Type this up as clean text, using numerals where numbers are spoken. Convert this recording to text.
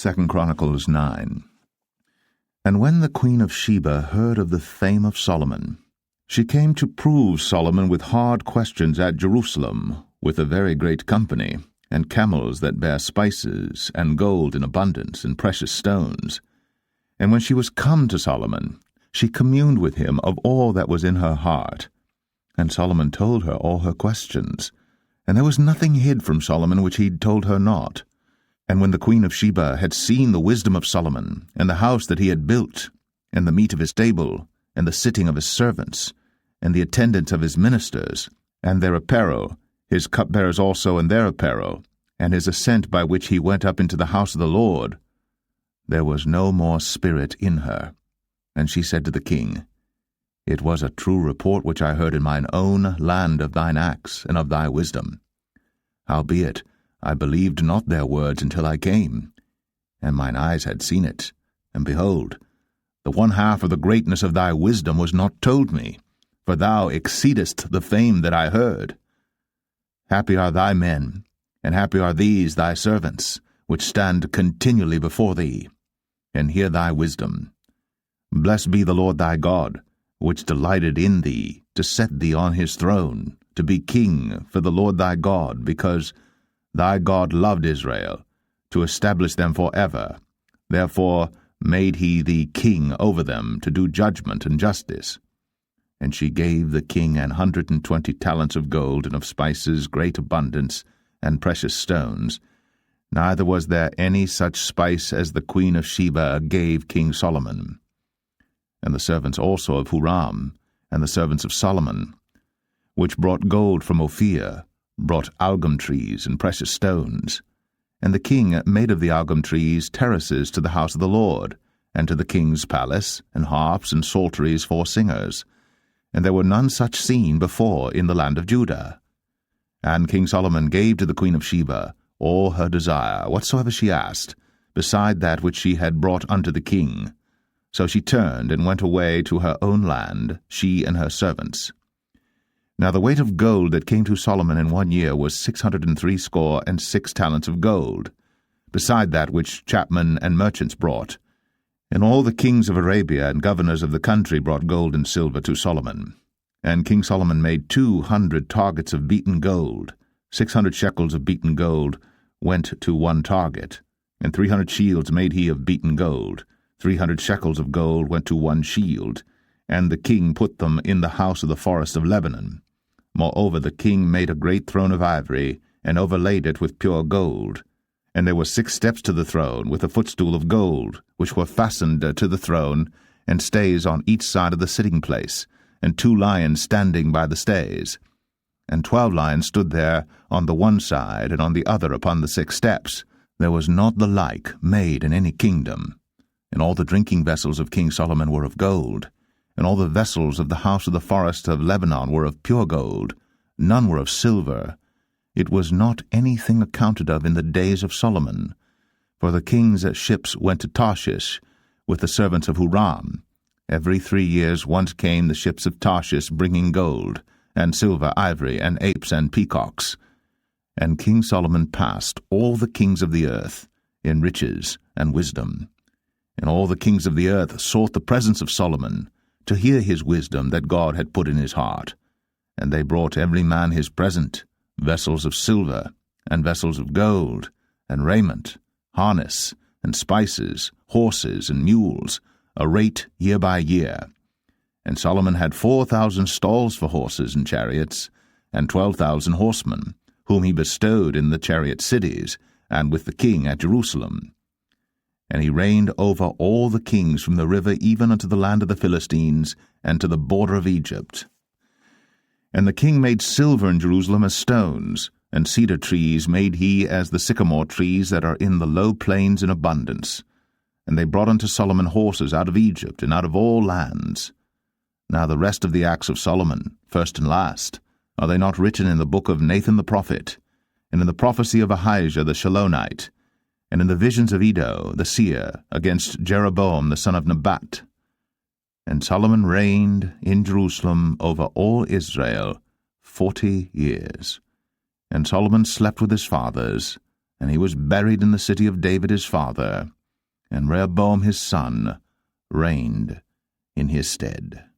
2 Chronicles 9. And when the queen of Sheba heard of the fame of Solomon, she came to prove Solomon with hard questions at Jerusalem, with a very great company, and camels that bear spices, and gold in abundance, and precious stones. And when she was come to Solomon, she communed with him of all that was in her heart. And Solomon told her all her questions, and there was nothing hid from Solomon which he told her not. And when the queen of Sheba had seen the wisdom of Solomon, and the house that he had built, and the meat of his table, and the sitting of his servants, and the attendance of his ministers, and their apparel, his cupbearers also and their apparel, and his ascent by which he went up into the house of the Lord, there was no more spirit in her. And she said to the king, It was a true report which I heard in mine own land of thine acts and of thy wisdom. Howbeit, I believed not their words until I came, and mine eyes had seen it, and behold, the one half of the greatness of thy wisdom was not told me, for thou exceedest the fame that I heard. Happy are thy men, and happy are these thy servants, which stand continually before thee, and hear thy wisdom. Blessed be the Lord thy God, which delighted in thee, to set thee on his throne, to be king for the Lord thy God, because thy God loved Israel, to establish them forever. Therefore made he thee king over them, to do judgment and justice. And she gave the king 120 talents of gold, and of spices great abundance, and precious stones. Neither was there any such spice as the queen of Sheba gave King Solomon. And the servants also of Huram, and the servants of Solomon, which brought gold from Ophir, brought algum trees and precious stones. And the king made of the algum trees terraces to the house of the Lord, and to the king's palace, and harps and psalteries for singers. And there were none such seen before in the land of Judah. And King Solomon gave to the queen of Sheba all her desire, whatsoever she asked, beside that which she had brought unto the king. So she turned and went away to her own land, she and her servants. Now the weight of gold that came to Solomon in 1 year was 666 talents of gold, beside that which chapmen and merchants brought. And all the kings of Arabia and governors of the country brought gold and silver to Solomon. And King Solomon made 200 targets of beaten gold. 600 shekels of beaten gold went to one target, and 300 shields made he of beaten gold. 300 shekels of gold went to one shield, and the king put them in the house of the forest of Lebanon. Moreover, the king made a great throne of ivory, and overlaid it with pure gold. And there were 6 steps to the throne, with a footstool of gold, which were fastened to the throne, and stays on each side of the sitting place, and 2 lions standing by the stays. And 12 lions stood there on the one side, and on the other upon the 6 steps. There was not the like made in any kingdom. And all the drinking vessels of King Solomon were of gold, and all the vessels of the house of the forest of Lebanon were of pure gold. None were of silver. It was not anything accounted of in the days of Solomon. For the king's ships went to Tarshish with the servants of Huram. Every 3 years once came the ships of Tarshish bringing gold, and silver, ivory, and apes, and peacocks. And King Solomon passed all the kings of the earth in riches and wisdom. And all the kings of the earth sought the presence of Solomon, to hear his wisdom that God had put in his heart. And they brought every man his present, vessels of silver, and vessels of gold, and raiment, harness, and spices, horses, and mules, a rate year by year. And Solomon had 4,000 stalls for horses and chariots, and 12,000 horsemen, whom he bestowed in the chariot cities, and with the king at Jerusalem. And he reigned over all the kings from the river even unto the land of the Philistines, and to the border of Egypt. And the king made silver in Jerusalem as stones, and cedar trees made he as the sycamore trees that are in the low plains in abundance. And they brought unto Solomon horses out of Egypt, and out of all lands. Now the rest of the acts of Solomon, first and last, are they not written in the book of Nathan the prophet, and in the prophecy of Ahijah the Shilonite, and in the visions of Iddo the seer against Jeroboam the son of Nebat? And Solomon reigned in Jerusalem over all Israel 40 years. And Solomon slept with his fathers, and he was buried in the city of David his father, and Rehoboam his son reigned in his stead.